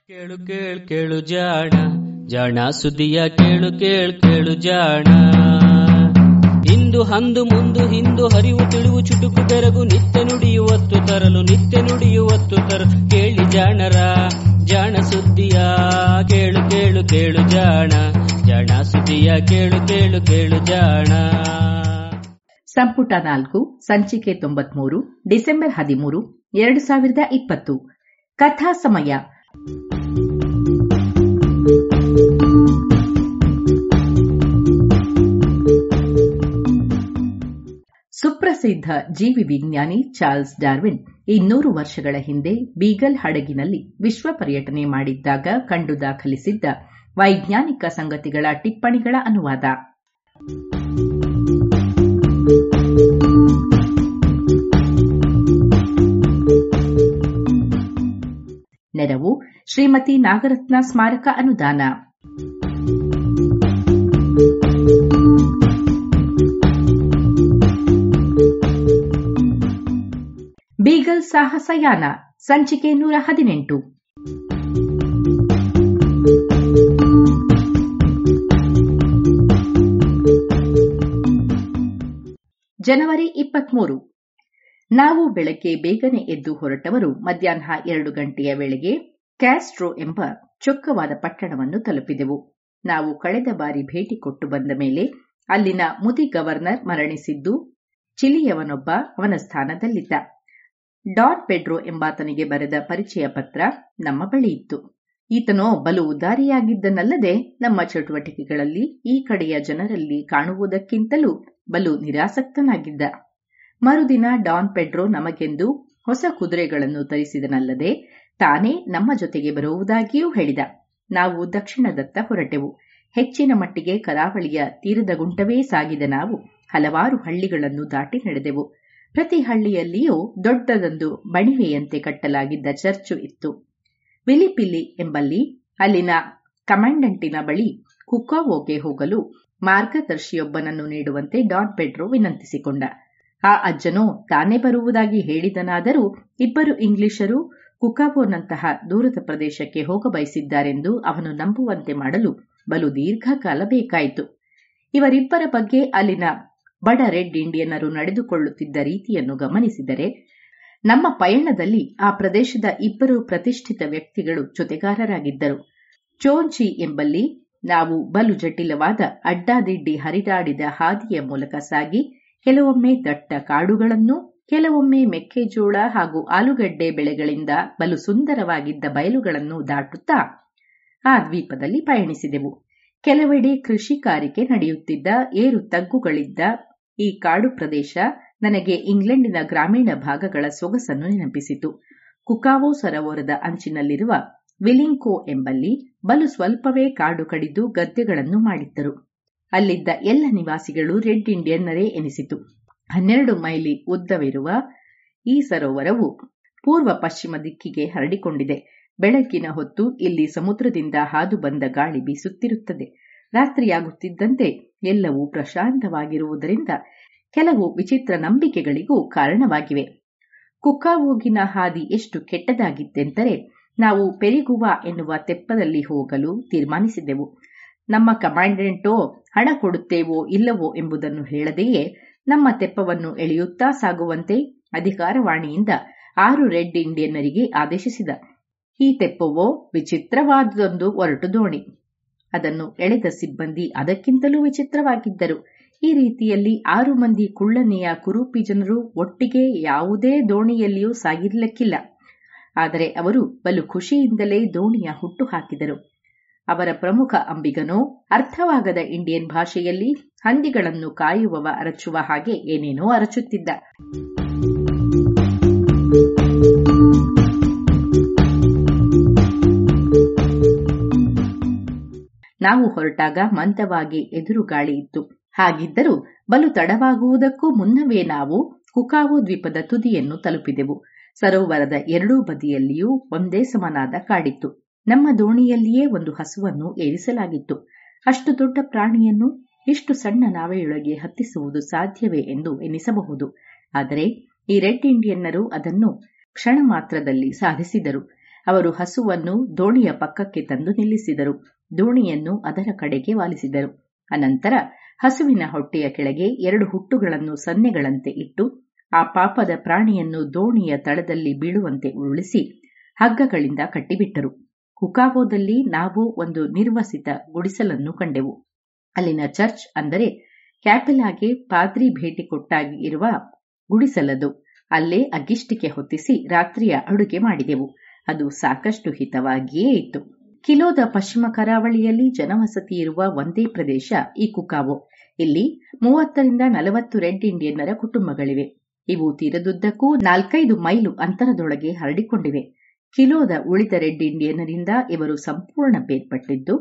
ಕೇಳು ಕೇಳು ಕೇಳು ಜಾಣ ಜಾಣ ಸುದ್ದಿಯ ಕೇಳು ಕೇಳು ಕೇಳು ಜಾಣ. ಇಂದು ಹಂದು ಮುಂದು ಹಿಂದು ಹರಿವು ತಿಳಿವು ಚುಟುಕು ಬೆರಗು ನಿತ್ಯ ನುಡಿಯುವತ್ತು ತರಲು ನಿತ್ಯ ನುಡಿಯುವತ್ತು ತರಲು ಕೇಳಿ ಜಾಣರ ಜಾಣ ಸುದ್ದಿಯ ಕೇಳು ಕೇಳು ಕೇಳು ಜಾಣ ಜಾಣ ಸುದ್ದಿಯ ಕೇಳು ಕೇಳು ಕೇಳು ಜಾಣ. ಸಂಪುಟ 4 ಸಂಚಿಕೆ 93 ಡಿಸೆಂಬರ್ 13, 2020. ಕಥಾ ಸಮಯ. ಸುಪ್ರಸಿದ್ಧ ಜೀವಿ ವಿಜ್ಞಾನಿ ಚಾರ್ಲ್ಸ್ ಡಾರ್ವಿನ್ 200 ವರ್ಷಗಳ ಹಿಂದೆ ಬೀಗಲ್ ಹಡಗಿನಲ್ಲಿ ವಿಶ್ವ ಪರ್ಯಟನೆ ಮಾಡಿದ್ದಾಗ ಕಂಡು ದಾಖಲಿಸಿದ್ದ ವೈಜ್ಞಾನಿಕ ಸಂಗತಿಗಳ ಟಿಪ್ಪಣಿಗಳ ಅನುವಾದ. ನೆರವು ಶ್ರೀಮತಿ ನಾಗರತ್ನ ಸ್ಮಾರಕ ಅನುದಾನ. ಬೀಗಲ್ ಸಾಹಸಯಾನ ಸಂಚಿಕೆ 118. ಜನವರಿ 23. ನಾವು ಬೆಳಗ್ಗೆ ಬೇಗನೆ ಎದ್ದು ಹೊರಟವರು ಮಧ್ಯಾಹ್ನ 2 ಗಂಟೆಯ ವೇಳೆಗೆ ಕ್ಯಾಸ್ಟ್ರೋ ಎಂಬ ಚೊಕ್ಕವಾದ ಪಟ್ಟಣವನ್ನು ತಲುಪಿದೆವು. ನಾವು ಕಳೆದ ಬಾರಿ ಭೇಟಿ ಕೊಟ್ಟು ಬಂದ ಮೇಲೆ ಅಲ್ಲಿನ ಮುದಿ ಗವರ್ನರ್ ಮರಣಿಸಿದ್ದು ಚಿಲಿಯವನೊಬ್ಬ ಅವನ ಸ್ಥಾನದಲ್ಲಿದ್ದ. ಡಾನ್ ಪೆಡ್ರೋ ಎಂಬಾತನಿಗೆ ಬರೆದ ಪರಿಚಯ ಪತ್ರ ನಮ್ಮ ಬಳಿ ಇತ್ತು. ಈತನೋ ಬಲು ಉದಾರಿಯಾಗಿದ್ದನಲ್ಲದೆ ನಮ್ಮ ಚಟುವಟಿಕೆಗಳಲ್ಲಿ ಈ ಕಡೆಯ ಜನರಲ್ಲಿ ಕಾಣುವುದಕ್ಕಿಂತಲೂ ಬಲು ನಿರಾಸಕ್ತನಾಗಿದ್ದ. ಮರುದಿನ ಡಾನ್ ಪೆಡ್ರೋ ನಮಗೆಂದು ಹೊಸ ಕುದುರೆಗಳನ್ನು ತರಿಸಿದನಲ್ಲದೆ ತಾನೇ ನಮ್ಮ ಜೊತೆಗೆ ಬರುವುದಾಗಿಯೂ ಹೇಳಿದ. ನಾವು ದಕ್ಷಿಣದತ್ತ ಹೊರಟೆವು. ಹೆಚ್ಚಿನ ಮಟ್ಟಿಗೆ ಕರಾವಳಿಯ ತೀರದ ಗುಂಟವೇ ಸಾಗಿದ ನಾವು ಹಲವಾರು ಹಳ್ಳಿಗಳನ್ನು ದಾಟಿ ನಡೆದೆವು. ಪ್ರತಿ ಹಳ್ಳಿಯಲ್ಲಿಯೂ ದೊಡ್ಡದೊಂದು ಬಣಿವೆಯಂತೆ ಕಟ್ಟಲಾಗಿದ್ದ ಚರ್ಚು ಇತ್ತು. ವಿಲಿಪಿಲ್ಲಿ ಎಂಬಲ್ಲಿ ಅಲ್ಲಿನ ಕಮಾಂಡೆಂಟಿನ ಬಳಿ ಕುಕಾವೋಗೆ ಹೋಗಲು ಮಾರ್ಗದರ್ಶಿಯೊಬ್ಬನನ್ನು ನೀಡುವಂತೆ ಡಾನ್ ಪೆಡ್ರೋ ವಿನಂತಿಸಿಕೊಂಡ. ಆ ಅಜ್ಜನೋ ತಾನೇ ಬರುವುದಾಗಿ ಹೇಳಿದನಾದರೂ ಇಬ್ಬರು ಇಂಗ್ಲಿಷರು ಕುಕಾವೋನಂತಹ ದೂರದ ಪ್ರದೇಶಕ್ಕೆ ಹೋಗಬಯಸಿದ್ದಾರೆಂದು ಅವನು ನಂಬುವಂತೆ ಮಾಡಲು ಬಲು ದೀರ್ಘಕಾಲ ಬೇಕಾಯಿತು. ಇವರಿಬ್ಬರ ಬಗ್ಗೆ ಅಲ್ಲಿನ ಬಡ ರೆಡ್ ಇಂಡಿಯನ್ನರು ನಡೆದುಕೊಳ್ಳುತ್ತಿದ್ದ ರೀತಿಯನ್ನು ಗಮನಿಸಿದರೆ ನಮ್ಮ ಪಯಣದಲ್ಲಿ ಆ ಪ್ರದೇಶದ ಇಬ್ಬರು ಪ್ರತಿಷ್ಠಿತ ವ್ಯಕ್ತಿಗಳು ಜೊತೆಗಾರರಾಗಿದ್ದರು. ಚೋಂಚಿ ಎಂಬಲ್ಲಿ ನಾವು ಬಲು ಜಟಿಲವಾದ ಅಡ್ಡಾದಿಡ್ಡಿ ಹರಿದಾಡಿದ ಹಾದಿಯ ಮೂಲಕ ಸಾಗಿ ಕೆಲವೊಮ್ಮೆ ದಟ್ಟ ಕಾಡುಗಳನ್ನು, ಕೆಲವೊಮ್ಮೆ ಮೆಕ್ಕೆಜೋಳ ಹಾಗೂ ಆಲೂಗಡ್ಡೆ ಬೆಳೆಗಳಿಂದ ಬಲು ಸುಂದರವಾಗಿದ್ದ ಬಯಲುಗಳನ್ನು ದಾಟುತ್ತಾ ಆ ದ್ವೀಪದಲ್ಲಿ ಪಯಣಿಸಿದೆವು. ಕೆಲವೆಡೆ ಕೃಷಿಕಾರಿಕೆ ನಡೆಯುತ್ತಿದ್ದ ಏರು ತಗ್ಗುಗಳಿದ್ದ ಈ ಕಾಡು ಪ್ರದೇಶ ನನಗೆ ಇಂಗ್ಲೆಂಡಿನ ಗ್ರಾಮೀಣ ಭಾಗಗಳ ಸೊಗಸನ್ನು ನೆನಪಿಸಿತು. ಕುಕಾವೋ ಸರೋವರದ ಅಂಚಿನಲ್ಲಿರುವ ವಿಲಿಂಕೋ ಎಂಬಲ್ಲಿ ಬಲು ಸ್ವಲ್ಪವೇ ಕಾಡು ಕಡಿದು ಗದ್ದೆಗಳನ್ನು ಮಾಡಿದ್ದರು. ಅಲ್ಲಿದ್ದ ಎಲ್ಲ ನಿವಾಸಿಗಳು ರೆಡ್ ಇಂಡಿಯನ್ನರೇ ಎನಿಸಿತು. 12 ಮೈಲಿ ಉದ್ದವಿರುವ ಈ ಸರೋವರವು ಪೂರ್ವ ಪಶ್ಚಿಮ ದಿಕ್ಕಿಗೆ ಹರಡಿಕೊಂಡಿದೆ. ಬೆಳಗ್ಗಿನ ಹೊತ್ತು ಇಲ್ಲಿ ಸಮುದ್ರದಿಂದ ಹಾದು ಬಂದ ಗಾಳಿ ಬೀಸುತ್ತಿರುತ್ತದೆ. ರಾತ್ರಿಯಾಗುತ್ತಿದ್ದಂತೆ ಎಲ್ಲವೂ ಪ್ರಶಾಂತವಾಗಿರುವುದರಿಂದ ಕೆಲವು ವಿಚಿತ್ರ ನಂಬಿಕೆಗಳಿಗೂ ಕಾರಣವಾಗಿವೆ. ಕುಕಾವೋಗಿನ ಹಾದಿ ಎಷ್ಟು ಕೆಟ್ಟದಾಗಿತ್ತೆಂದರೆ ನಾವು ಪೆರಿಗುವಾ ಎನ್ನುವ ತೆಪ್ಪದಲ್ಲಿ ಹೋಗಲು ತೀರ್ಮಾನಿಸಿದೆವು. ನಮ್ಮ ಕಮಾಂಡೆಂಟೋ ಹಣ ಕೊಡುತ್ತೇವೋ ಇಲ್ಲವೋ ಎಂಬುದನ್ನು ಹೇಳದೆಯೇ ನಮ್ಮ ತೆಪ್ಪವನ್ನು ಎಳೆಯುತ್ತಾ ಸಾಗುವಂತೆ ಅಧಿಕಾರವಾಣಿಯಿಂದ 6 ರೆಡ್ ಇಂಡಿಯನ್ನರಿಗೆ ಆದೇಶಿಸಿದ. ಈ ತೆಪ್ಪವೋ ವಿಚಿತ್ರವಾದದೊಂದು ಒರಟು ದೋಣಿ. ಅದನ್ನು ಎಳೆದ ಸಿಬ್ಬಂದಿ ಅದಕ್ಕಿಂತಲೂ ವಿಚಿತ್ರವಾಗಿದ್ದರು. ಈ ರೀತಿಯಲ್ಲಿ 6 ಮಂದಿ ಕುಳ್ಳನೆಯ ಕುರೂಪಿ ಜನರು ಒಟ್ಟಿಗೆ ಯಾವುದೇ ದೋಣಿಯಲ್ಲಿಯೂ ಸಾಗಿರಲಿಕ್ಕಿಲ್ಲ. ಆದರೆ ಅವರು ಬಲು ಖುಷಿಯಿಂದಲೇ ದೋಣಿಯ ಹುಟ್ಟು ಹಾಕಿದರು. ಅವರ ಪ್ರಮುಖ ಅಂಬಿಗನೋ ಅರ್ಥವಾಗದ ಇಂಡಿಯನ್ ಭಾಷೆಯಲ್ಲಿ ಹಂದಿಗಳನ್ನು ಕಾಯುವವ ಅರಚುವ ಹಾಗೆ ಏನೇನೋ ಅರಚುತ್ತಿದ್ದ. ನಾವು ಹೊರಟಾಗ ಮಂದವಾಗಿ ಎದುರು ಗಾಳಿ ಇತ್ತು. ಹಾಗಿದ್ದರೂ ಬಲು ತಡವಾಗುವುದಕ್ಕೂ ಮುನ್ನವೇ ನಾವು ಕುಕಾವೋ ದ್ವೀಪದ ತುದಿಯನ್ನು ತಲುಪಿದೆವು. ಸರೋವರದ ಎರಡೂ ಬದಿಯಲ್ಲಿಯೂ ಒಂದೇ ಸಮನಾದ ಕಾಡಿತ್ತು. ನಮ್ಮ ದೋಣಿಯಲ್ಲಿಯೇ ಒಂದು ಹಸುವನ್ನು ಏರಿಸಲಾಗಿತ್ತು. ಅಷ್ಟು ದೊಡ್ಡ ಪ್ರಾಣಿಯನ್ನು ಇಷ್ಟು ಸಣ್ಣ ನಾವೆಯೊಳಗೆ ಹತ್ತಿಸುವುದು ಸಾಧ್ಯವೇ ಎಂದು ಎನಿಸಬಹುದು. ಆದರೆ ಈ ರೆಡ್ ಇಂಡಿಯನ್ನರು ಅದನ್ನು ಕ್ಷಣ ಮಾತ್ರದಲ್ಲಿ ಸಾಧಿಸಿದರು. ಅವರು ಹಸುವನ್ನು ದೋಣಿಯ ಪಕ್ಕಕ್ಕೆ ತಂದು ನಿಲ್ಲಿಸಿದರು. ದೋಣಿಯನ್ನು ಅದರ ಕಡೆಗೆ ವಾಲಿಸಿದರು. ಅನಂತರ ಹಸುವಿನ ಹೊಟ್ಟೆಯ ಕೆಳಗೆ 2 ಹುಟ್ಟುಗಳನ್ನು ಸನ್ನೆಗಳಂತೆ ಇಟ್ಟು ಆ ಪಾಪದ ಪ್ರಾಣಿಯನ್ನು ದೋಣಿಯ ತಳದಲ್ಲಿ ಬೀಳುವಂತೆ ಉರುಳಿಸಿ ಹಗ್ಗಗಳಿಂದ ಕಟ್ಟಿಬಿಟ್ಟರು. ಕುಕಾವೋದಲ್ಲಿ ನಾವು ಒಂದು ನಿರ್ವಸಿತ ಗುಡಿಸಲನ್ನು ಕಂಡೆವು. ಅಲ್ಲಿನ ಚರ್ಚ್ ಅಂದರೆ ಕ್ಯಾಪೆಲಾಗೆ ಪಾದ್ರಿ ಭೇಟಿ ಕೊಟ್ಟಾಗಿ ಇರುವ ಗುಡಿಸಲದು. ಅಲ್ಲೇ ಅಗ್ಗಿಷ್ಟಿಕೆ ಹೊತ್ತಿಸಿ ರಾತ್ರಿಯ ಅಡುಗೆ ಮಾಡಿದೆವು. ಅದು ಸಾಕಷ್ಟು ಹಿತವಾಗಿಯೇ ಇತ್ತು. ಕಿಲೋದ ಪಶ್ಚಿಮ ಕರಾವಳಿಯಲ್ಲಿ ಜನವಸತಿ ಇರುವ ಒಂದೇ ಪ್ರದೇಶ ಈ ಕುಕಾವೋ. ಇಲ್ಲಿ 30ರಿಂದ 40 ರೆಡ್ ಇಂಡಿಯನ್ನರ ಕುಟುಂಬಗಳಿವೆ. ಇವು ತೀರದುದ್ದಕ್ಕೂ 4-5 ಮೈಲು ಅಂತರದೊಳಗೆ ಹರಡಿಕೊಂಡಿವೆ. ಕಿಲೋದ ಉಳಿದ ರೆಡ್ ಇಂಡಿಯನ್ನರಿಂದ ಇವರು ಸಂಪೂರ್ಣ ಬೇರ್ಪಟ್ಟಿದ್ದು,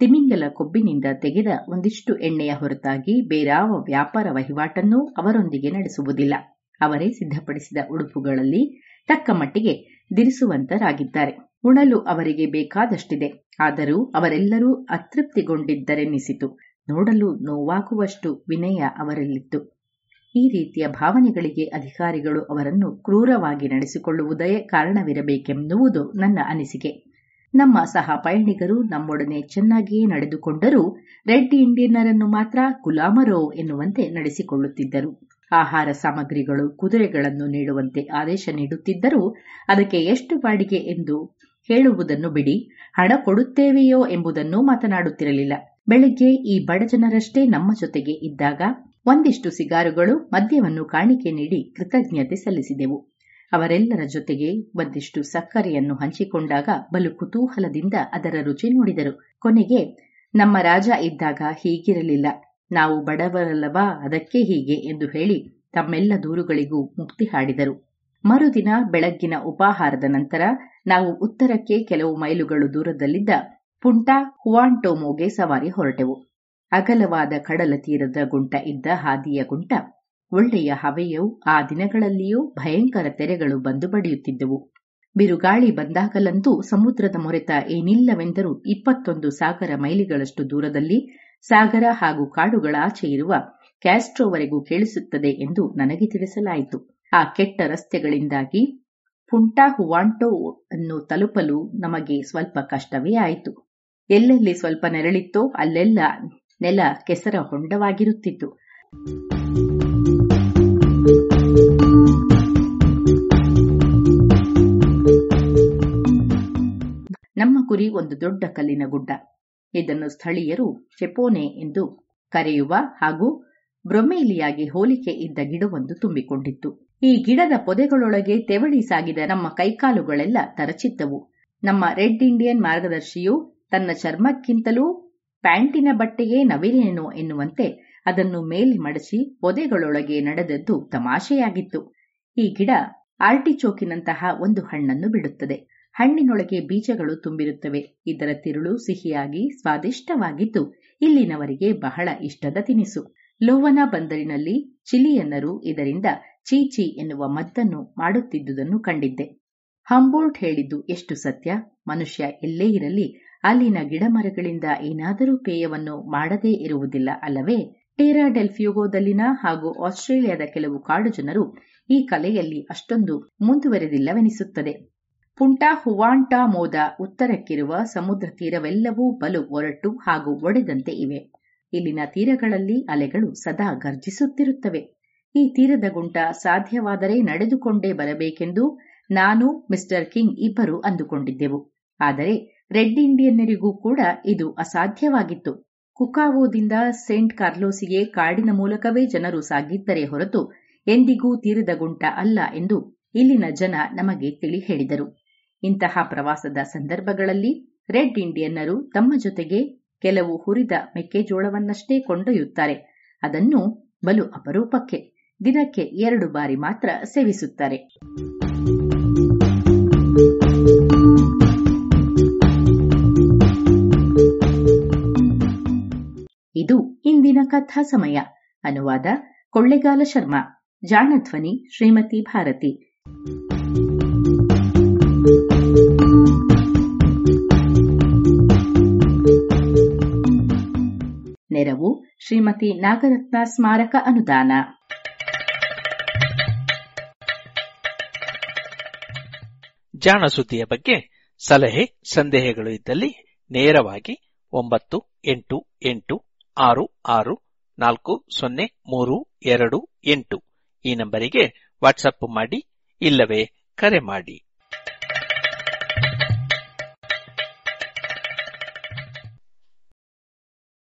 ತಿಮಿಂಗಲ ಕೊಬ್ಬಿನಿಂದ ತೆಗೆದ ಒಂದಿಷ್ಟು ಎಣ್ಣೆಯ ಹೊರತಾಗಿ ಬೇರಾವ ವ್ಯಾಪಾರ ವಹಿವಾಟನ್ನೂ ಅವರೊಂದಿಗೆ ನಡೆಸುವುದಿಲ್ಲ. ಅವರೇ ಸಿದ್ಧಪಡಿಸಿದ ಉಡುಪುಗಳಲ್ಲಿ ತಕ್ಕ ಮಟ್ಟಿಗೆ ದಿರಿಸುವಂತರಾಗಿದ್ದಾರೆ. ಉಣಲು ಅವರಿಗೆ ಬೇಕಾದಷ್ಟಿದೆ. ಆದರೂ ಅವರೆಲ್ಲರೂ ಅತೃಪ್ತಿಗೊಂಡಿದ್ದರೆನ್ನಿಸಿತು. ನೋಡಲು ನೋವಾಗುವಷ್ಟು ವಿನಯ ಅವರಲ್ಲಿತ್ತು. ಈ ರೀತಿಯ ಭಾವನೆಗಳಿಗೆ ಅಧಿಕಾರಿಗಳು ಅವರನ್ನು ಕ್ರೂರವಾಗಿ ನಡೆಸಿಕೊಳ್ಳುವುದೇ ಕಾರಣವಿರಬೇಕೆನ್ನುವುದು ನನ್ನ ಅನಿಸಿಕೆ. ನಮ್ಮ ಸಹ ಪಯಣಿಗರು ನಮ್ಮೊಡನೆ ಚೆನ್ನಾಗಿಯೇ ನಡೆದುಕೊಂಡರೂ ರೆಡ್ ಇಂಡಿಯನ್ನರನ್ನು ಮಾತ್ರ ಗುಲಾಮರೋ ಎನ್ನುವಂತೆ ನಡೆಸಿಕೊಳ್ಳುತ್ತಿದ್ದರು. ಆಹಾರ ಸಾಮಗ್ರಿಗಳು, ಕುದುರೆಗಳನ್ನು ನೀಡುವಂತೆ ಆದೇಶ ನೀಡುತ್ತಿದ್ದರೂ ಅದಕ್ಕೆ ಎಷ್ಟು ಬಾಡಿಗೆ ಎಂದು ಹೇಳುವುದನ್ನು ಬಿಡಿ, ಹಣ ಕೊಡುತ್ತೇವೆಯೋ ಎಂಬುದನ್ನು ಮಾತನಾಡುತ್ತಿರಲಿಲ್ಲ. ಬೆಳಿಗ್ಗೆ ಈ ಬಡ ಜನರಷ್ಟೇ ನಮ್ಮ ಜೊತೆಗೆ ಇದ್ದಾಗ ಒಂದಿಷ್ಟು ಸಿಗಾರುಗಳು, ಮದ್ಯವನ್ನು ಕಾಣಿಕೆ ನೀಡಿ ಕೃತಜ್ಞತೆ ಸಲ್ಲಿಸಿದೆವು. ಅವರೆಲ್ಲರ ಜೊತೆಗೆ ಒಂದಿಷ್ಟು ಸಕ್ಕರೆಯನ್ನು ಹಂಚಿಕೊಂಡಾಗ ಬಲು ಕುತೂಹಲದಿಂದ ಅದರ ರುಚಿ ನೋಡಿದರು. ಕೊನೆಗೆ ನಮ್ಮ ರಾಜ ಇದ್ದಾಗ ಹೀಗಿರಲಿಲ್ಲ, ನಾವು ಬಡವರಲ್ಲವಾ, ಅದಕ್ಕೆ ಹೀಗೆ ಎಂದು ಹೇಳಿ ತಮ್ಮೆಲ್ಲ ದೂರುಗಳಿಗೂ ಮುಕ್ತಿ ಹಾಡಿದರು. ಮರುದಿನ ಬೆಳಗ್ಗಿನ ಉಪಾಹಾರದ ನಂತರ ನಾವು ಉತ್ತರಕ್ಕೆ ಕೆಲವು ಮೈಲುಗಳು ದೂರದಲ್ಲಿದ್ದ ಪುಂಟಾ ಹುವಾಂಟೋಮೋಗೆ ಸವಾರಿ ಹೊರಟೆವು. ಅಗಲವಾದ ಕಡಲ ತೀರದ ಗುಂಟ ಇದ್ದ ಹಾದಿಯ ಗುಂಟ. ಒಳ್ಳೆಯ ಹವೆಯೂ ಆ ದಿನಗಳಲ್ಲಿಯೂ ಭಯಂಕರ ತೆರೆಗಳು ಬಂದು ಬಡಿಯುತ್ತಿದ್ದವು. ಬಿರುಗಾಳಿ ಬಂದಾಗಲಂತೂ ಸಮುದ್ರದ ಮೊರೆತ ಏನಿಲ್ಲವೆಂದರೂ 21 ಸಾಗರ ಮೈಲಿಗಳಷ್ಟು ದೂರದಲ್ಲಿ ಸಾಗರ ಹಾಗೂ ಕಾಡುಗಳ ಆಚೆ ಇರುವ ಕ್ಯಾಸ್ಟ್ರೋವರೆಗೂ ಕೇಳಿಸುತ್ತದೆ ಎಂದು ನನಗೆ ತಿಳಿಸಲಾಯಿತು. ಆ ಕೆಟ್ಟ ರಸ್ತೆಗಳಿಂದಾಗಿ ಪುಂಟಾ ಹುವಾಂಟೋ ಅನ್ನು ತಲುಪಲು ನಮಗೆ ಸ್ವಲ್ಪ ಕಷ್ಟವೇ ಆಯಿತು. ಎಲ್ಲೆಲ್ಲಿ ಸ್ವಲ್ಪ ನೆರಳಿತ್ತೋ ಅಲ್ಲೆಲ್ಲ ನೆಲ ಕೆಸರ ಹೊಂಡವಾಗಿರುತ್ತಿತ್ತು. ನಮ್ಮ ಗುರಿ ಒಂದು ದೊಡ್ಡ ಕಲ್ಲಿನ ಗುಡ್ಡ. ಇದನ್ನು ಸ್ಥಳೀಯರು ಚೆಪೋನೆ ಎಂದು ಕರೆಯುವ ಹಾಗೂ ಬ್ರೊಮೇಲಿಯಾಗೆ ಹೋಲಿಕೆ ಇದ್ದ ಗಿಡವೊಂದು ತುಂಬಿಕೊಂಡಿತ್ತು. ಈ ಗಿಡದ ಪೊದೆಗಳೊಳಗೆ ತೆವಳಿ ಸಾಗಿದ ನಮ್ಮ ಕೈಕಾಲುಗಳೆಲ್ಲ ತರಚಿದ್ದವು. ನಮ್ಮ ರೆಡ್ ಇಂಡಿಯನ್ ಮಾರ್ಗದರ್ಶಿಯು ತನ್ನ ಚರ್ಮಕ್ಕಿಂತಲೂ ಪ್ಯಾಂಟಿನ ಬಟ್ಟೆಯೇ ನವಿರೇನೋ ಎನ್ನುವಂತೆ ಅದನ್ನು ಮೇಲೆ ಮಡಚಿ ಪೊದೆಗಳೊಳಗೆ ನಡೆದದ್ದು ತಮಾಷೆಯಾಗಿತ್ತು. ಈ ಗಿಡ ಆರ್ಟಿಚೋಕಿನಂತಹ ಒಂದು ಹಣ್ಣನ್ನು ಬಿಡುತ್ತದೆ. ಹಣ್ಣಿನೊಳಗೆ ಬೀಜಗಳು ತುಂಬಿರುತ್ತವೆ. ಇದರ ತಿರುಳು ಸಿಹಿಯಾಗಿ ಸ್ವಾದಿಷ್ಟವಾಗಿದ್ದು ಇಲ್ಲಿನವರಿಗೆ ಬಹಳ ಇಷ್ಟದ ತಿನಿಸು. ಲೋವನ ಬಂದರಿನಲ್ಲಿ ಚಿಲಿಯನ್ನರು ಇದರಿಂದ ಚೀಚಿ ಎನ್ನುವ ಮದ್ದನ್ನು ಮಾಡುತ್ತಿದ್ದುದನ್ನು ಕಂಡಿದ್ದೆ. ಹಂಬೋಲ್ಟ್ ಹೇಳಿದ್ದು ಎಷ್ಟು ಸತ್ಯ. ಮನುಷ್ಯ ಎಲ್ಲೇ ಇರಲಿ ಅಲ್ಲಿನ ಗಿಡಮರಗಳಿಂದ ಏನಾದರೂ ಪೇಯವನ್ನು ಮಾಡದೇ ಇರುವುದಿಲ್ಲ ಅಲ್ಲವೇ? ಟೇರಾ ಡೆಲ್ ಫ್ಯೂಗೋದಲ್ಲಿನ ಹಾಗೂ ಆಸ್ಟ್ರೇಲಿಯಾದ ಕೆಲವು ಕಾಡು ಜನರು ಈ ಕಲೆಯಲ್ಲಿ ಅಷ್ಟೊಂದು ಮುಂದುವರೆದಿಲ್ಲವೆನಿಸುತ್ತದೆ. ಪುಂಟಾ ಹುವಾಂಟಾಮೋದ ಉತ್ತರಕ್ಕಿರುವ ಸಮುದ್ರ ತೀರವೆಲ್ಲವೂ ಬಲು ಒರಟು ಹಾಗೂ ಒಡೆದಂತೆ ಇವೆ. ಇಲ್ಲಿನ ತೀರಗಳಲ್ಲಿ ಅಲೆಗಳು ಸದಾ ಗರ್ಜಿಸುತ್ತಿರುತ್ತವೆ. ಈ ತೀರದ ಗುಂಟ ಸಾಧ್ಯವಾದರೆ ನಡೆದುಕೊಂಡೇ ಬರಬೇಕೆಂದು ನಾನು ಮಿಸ್ಟರ್ ಕಿಂಗ್ ಇಬ್ಬರು ಅಂದುಕೊಂಡಿದ್ದೆವು. ಆದರೆ ರೆಡ್ ಇಂಡಿಯನ್ನರಿಗೂ ಕೂಡ ಇದು ಅಸಾಧ್ಯವಾಗಿತ್ತು. ಕುಕಾವೋದಿಂದ ಸೇಂಟ್ ಕಾರ್ಲೋಸಿಗೆ ಕಾಡಿನ ಮೂಲಕವೇ ಜನರು ಸಾಗಿದ್ದರೇ ಹೊರತು ಎಂದಿಗೂ ತೀರದ ಗುಂಟ ಅಲ್ಲ ಎಂದು ಇಲ್ಲಿನ ಜನ ನಮಗೆ ತಿಳಿ ಹೇಳಿದರು. ಇಂತಹ ಪ್ರವಾಸದ ಸಂದರ್ಭಗಳಲ್ಲಿ ರೆಡ್ ಇಂಡಿಯನ್ನರು ತಮ್ಮ ಜೊತೆಗೆ ಕೆಲವು ಹುರಿದ ಮೆಕ್ಕೆಜೋಳವನ್ನಷ್ಟೇ ಕೊಂಡೊಯ್ಯುತ್ತಾರೆ. ಅದನ್ನು ಬಲು ಅಪರೂಪಕ್ಕೆ ದಿನಕ್ಕೆ 2 ಬಾರಿ ಮಾತ್ರ ಸೇವಿಸುತ್ತಾರೆ. ಇದು ಇಂದಿನ ಕಥಾ ಸಮಯ. ಅನುವಾದ ಕೊಳ್ಳೆಗಾಲ ಶರ್ಮಾ. ಜಾಣಧ್ವನಿ ಶ್ರೀಮತಿ ಭಾರತಿ. ನೆರವು ಶ್ರೀಮತಿ ನಾಗರತ್ನ ಸ್ಮಾರಕ ಅನುದಾನ. ಜಾಣ ಸುದ್ದಿಯ ಬಗ್ಗೆ ಸಲಹೆ ಸಂದೇಹಗಳು ಇದ್ದಲ್ಲಿ ನೇರವಾಗಿ 9886640328 ಈ ನಂಬರಿಗೆ ವಾಟ್ಸಪ್ ಮಾಡಿ ಇಲ್ಲವೇ ಕರೆ ಮಾಡಿ.